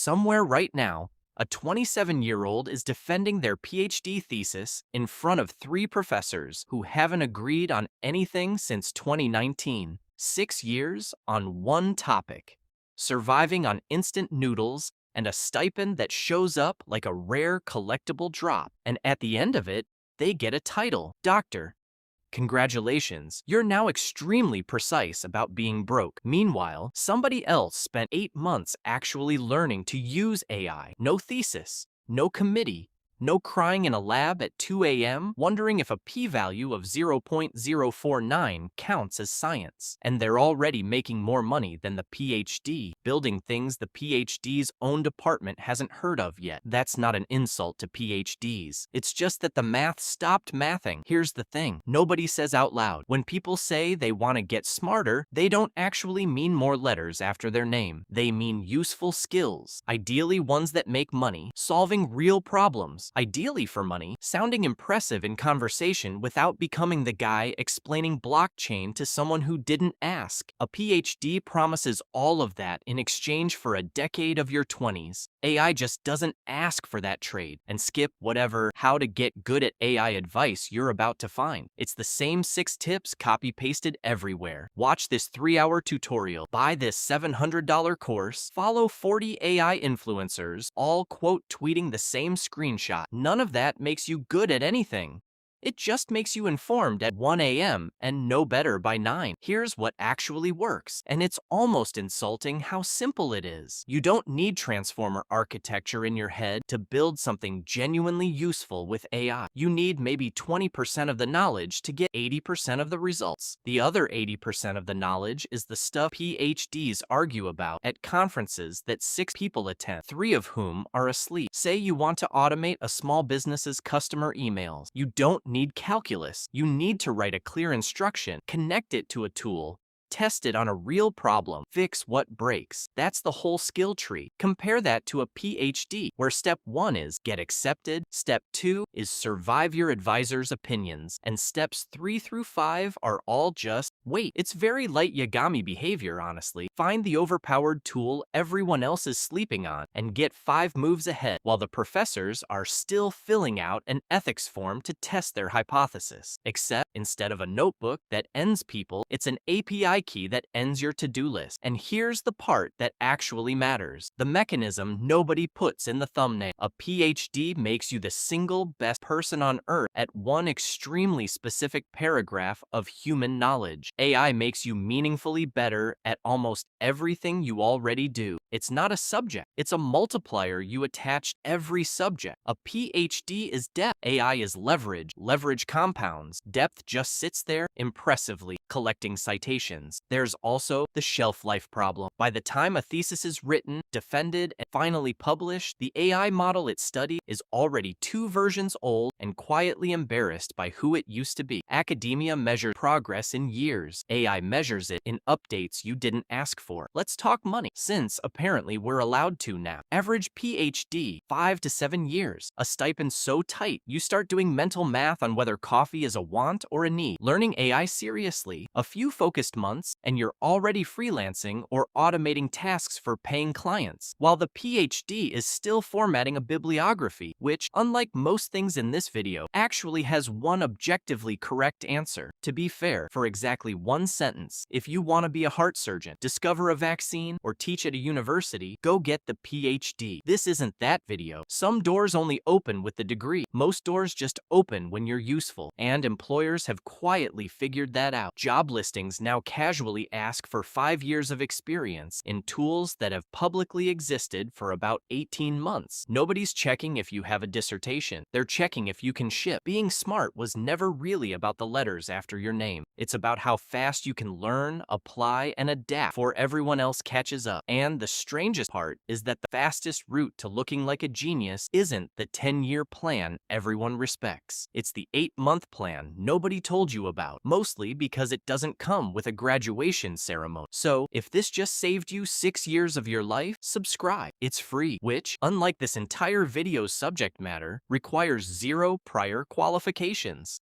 Somewhere right now, a 27-year-old is defending their PhD thesis in front of three professors who haven't agreed on anything since 2019. 6 years on one topic. Surviving on instant noodles and a stipend that shows up like a rare collectible drop. And at the end of it, they get a title, Doctor. Congratulations, you're now extremely precise about being broke. Meanwhile, somebody else spent 8 months actually learning to use AI. No thesis, no committee, no crying in a lab at 2 a.m. wondering if a p-value of 0.049 counts as science. And they're already making more money than the PhD, building things the PhD's own department hasn't heard of yet. That's not an insult to PhDs. It's just that the math stopped mathing. Here's the thing. Nobody says out loud. When people say they want to get smarter, they don't actually mean more letters after their name. They mean useful skills. Ideally ones that make money, solving real problems. Ideally for money, sounding impressive in conversation without becoming the guy explaining blockchain to someone who didn't ask. A PhD promises all of that in exchange for a decade of your 20s. AI just doesn't ask for that trade and skip whatever how to get good at AI advice you're about to find. It's the same 6 tips copy-pasted everywhere. Watch this 3-hour tutorial, buy this $700 course, follow 40 AI influencers, all quote tweeting the same screenshot. None of that makes you good at anything. It just makes you informed at 1 a.m. and know better by 9. Here's what actually works, and it's almost insulting how simple it is. You don't need transformer architecture in your head to build something genuinely useful with AI. You need maybe 20% of the knowledge to get 80% of the results. The other 80% of the knowledge is the stuff PhDs argue about at conferences that 6 people attend, 3 of whom are asleep. Say you want to automate a small business's customer emails. You don't need calculus. You need to write a clear instruction, connect it to a tool, test it on a real problem, fix what breaks. That's the whole skill tree. Compare that to a PhD, where step 1 is get accepted, step 2 is survive your advisor's opinions, and steps 3 through 5 are all just wait. It's very light Yagami behavior, honestly. Find the overpowered tool everyone else is sleeping on and get 5 moves ahead, while the professors are still filling out an ethics form to test their hypothesis. Except instead of a notebook that ends people, it's an API key that ends your to-do list. And here's the part that actually matters. The mechanism nobody puts in the thumbnail. A PhD makes you the single best person on earth at one extremely specific paragraph of human knowledge. AI makes you meaningfully better at almost everything you already do. It's not a subject. It's a multiplier you attach every subject. A PhD is depth. AI is leverage. Leverage compounds. Depth just sits there impressively, collecting citations. There's also the shelf life problem. By the time a thesis is written, defended, and finally published, the AI model it studied is already 2 versions old and quietly embarrassed by who it used to be. Academia measures progress in years. AI measures it in updates you didn't ask for. Let's talk money, since apparently we're allowed to now. Average PhD, 5 to 7 years. A stipend so tight, you start doing mental math on whether coffee is a want or a need. Learning AI seriously, a few focused months, and you're already freelancing or automating tasks for paying clients, while the PhD is still formatting a bibliography, which, unlike most things in this video, actually has one objectively correct answer. To be fair, for exactly 1 sentence, if you want to be a heart surgeon, discover a vaccine, or teach at a university, go get the PhD. This isn't that video. Some doors only open with the degree. Most doors just open when you're useful, and employers have quietly figured that out. Job listings now casually ask for 5 years of experience in tools that have publicly existed for about 18 months. Nobody's checking if you have a dissertation. They're checking if you can ship. Being smart was never really about the letters after your name. It's about how fast you can learn, apply, and adapt before everyone else catches up. And the strangest part is that the fastest route to looking like a genius isn't the 10-year plan everyone respects. It's the 8-month plan nobody told you about, mostly because it doesn't come with a graduation ceremony. So, if this just saved you 6 years of your life, subscribe. It's free, which, unlike this entire video's subject matter, requires 0 prior qualifications.